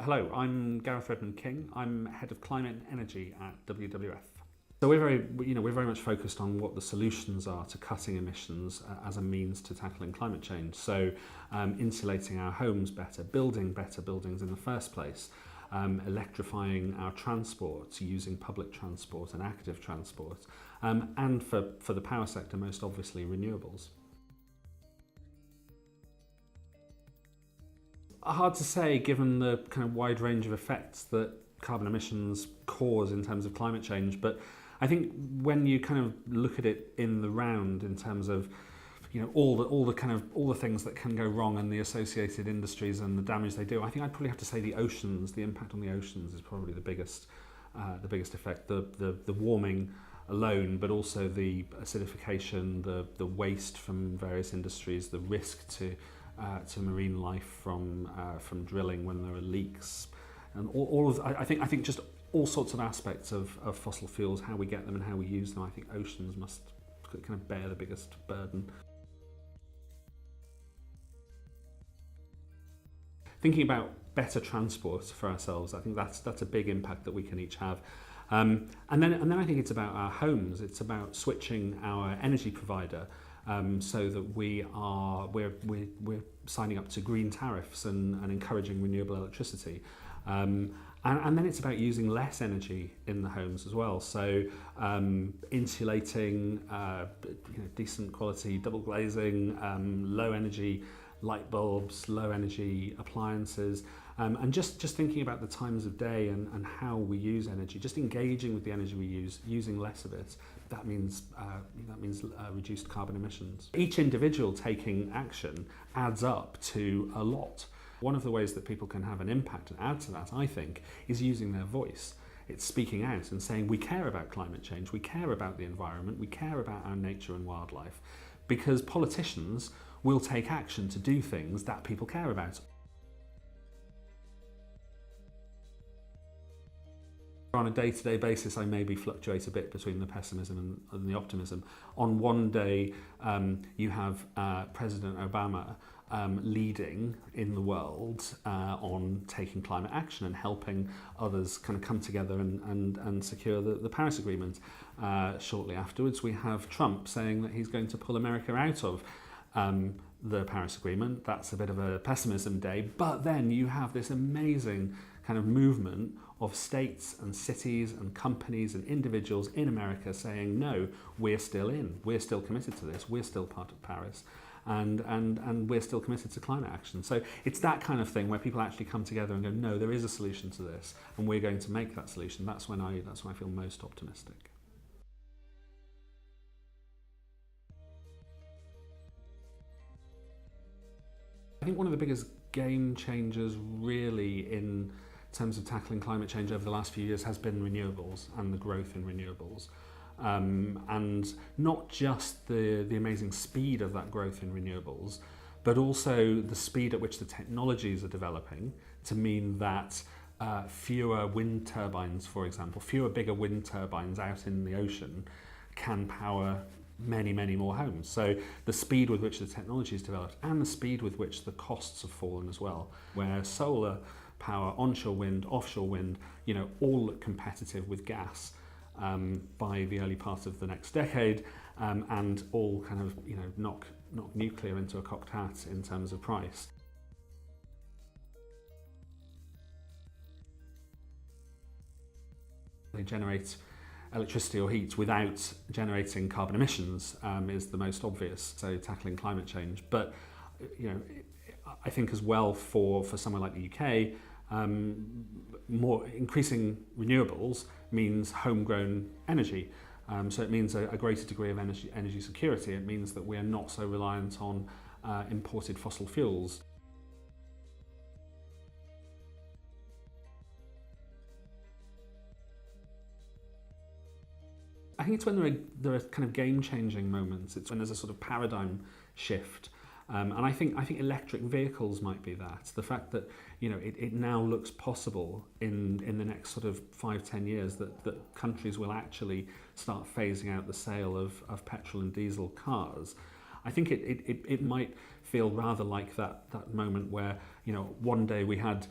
Hello, I'm Gareth Redmond-King. I'm Head of Climate and Energy at WWF. So we're very much focused on what the solutions are to cutting emissions as a means to tackling climate change. So insulating our homes better buildings in the first place, electrifying our transport using public transport and active transport, and for the power sector, most obviously renewables. Hard to say given the kind of wide range of effects that carbon emissions cause in terms of climate change, but I think when you kind of look at it in the round in terms of all the things that can go wrong and the associated industries and the damage they do, I think I'd probably have to say the oceans. The impact on the oceans is probably the biggest effect. The warming alone, but also the acidification, the waste from various industries, the risk to marine life from drilling when there are leaks, and I think just all sorts of aspects of fossil fuels, how we get them and how we use them. I think oceans must kind of bear the biggest burden. Thinking about better transport for ourselves, I think that's a big impact that we can each have. And then I think it's about our homes. It's about switching our energy provider so that we're signing up to green tariffs and encouraging renewable electricity. And then it's about using less energy in the homes as well. So insulating, decent quality double glazing, low energy light bulbs, low energy appliances, and just thinking about the times of day and how we use energy, just engaging with the energy we use, using less of it. That means reduced carbon emissions. Each individual taking action adds up to a lot. One of the ways that people can have an impact and add to that, I think, is using their voice. It's speaking out and saying we care about climate change, we care about the environment, we care about our nature and wildlife, because politicians will take action to do things that people care about. On a day-to-day basis, I maybe fluctuate a bit between the pessimism and the optimism. On one day, you have President Obama leading in the world on taking climate action and helping others kind of come together and secure the Paris Agreement. Shortly afterwards, we have Trump saying that he's going to pull America out of the Paris Agreement. That's a bit of a pessimism day, but then you have this amazing kind of movement of states and cities and companies and individuals in America saying, no, we're still committed to this, we're still part of Paris, and we're still committed to climate action. So it's that kind of thing where people actually come together and go, no, there is a solution to this, and we're going to make that solution. That's when I feel most optimistic. I think one of the biggest game changers really in terms of tackling climate change over the last few years has been renewables and the growth in renewables. And not just the amazing speed of that growth in renewables, but also the speed at which the technologies are developing to mean that fewer wind turbines, for example, fewer bigger wind turbines out in the ocean can power many more homes. So the speed with which the technology is developed and the speed with which the costs have fallen as well, where solar power, onshore wind, offshore wind, all look competitive with gas by the early part of the next decade, and all kind of knock nuclear into a cocked hat in terms of price. They generate electricity or heat without generating carbon emissions is the most obvious, so tackling climate change. But I think as well for somewhere like the UK, more increasing renewables means homegrown energy. So it means a greater degree of energy security. It means that we are not so reliant on imported fossil fuels. I think it's when there are kind of game-changing moments. It's when there's a sort of paradigm shift. And I think electric vehicles might be that. The fact that it now looks possible in the next sort of 5-10 years that countries will actually start phasing out the sale of petrol and diesel cars. I think it might feel rather like that moment where one day we had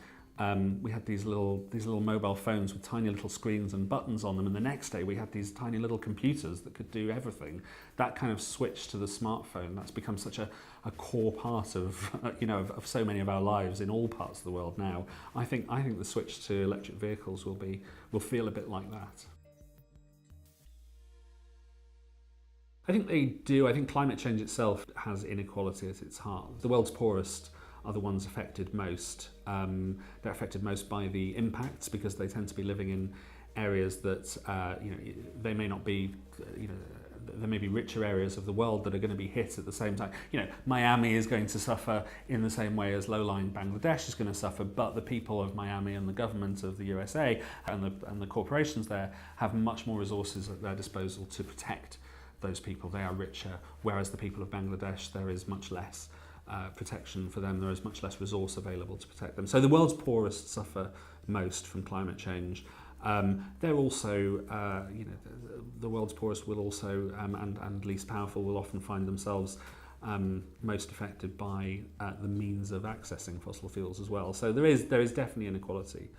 we had these little mobile phones with tiny little screens and buttons on them, and the next day we had these tiny little computers that could do everything. That kind of switch to the smartphone, that's become such a core part of of so many of our lives in all parts of the world now. I think the switch to electric vehicles will feel a bit like that. I think they do. I think climate change itself has inequality at its heart. The world's poorest are the ones affected most. They're affected most by the impacts because they tend to be living in areas that they may not be. There may be richer areas of the world that are going to be hit at the same time. Miami is going to suffer in the same way as low-lying Bangladesh is going to suffer, but the people of Miami and the government of the USA and the corporations there have much more resources at their disposal to protect those people. They are richer, whereas the people of Bangladesh, there is much less protection for them. There is much less resource available to protect them. So the world's poorest suffer most from climate change. They're also, the world's poorest will also, and least powerful, will often find themselves most affected by the means of accessing fossil fuels as well. So there is definitely inequality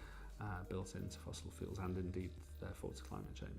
built into fossil fuels and indeed therefore to climate change.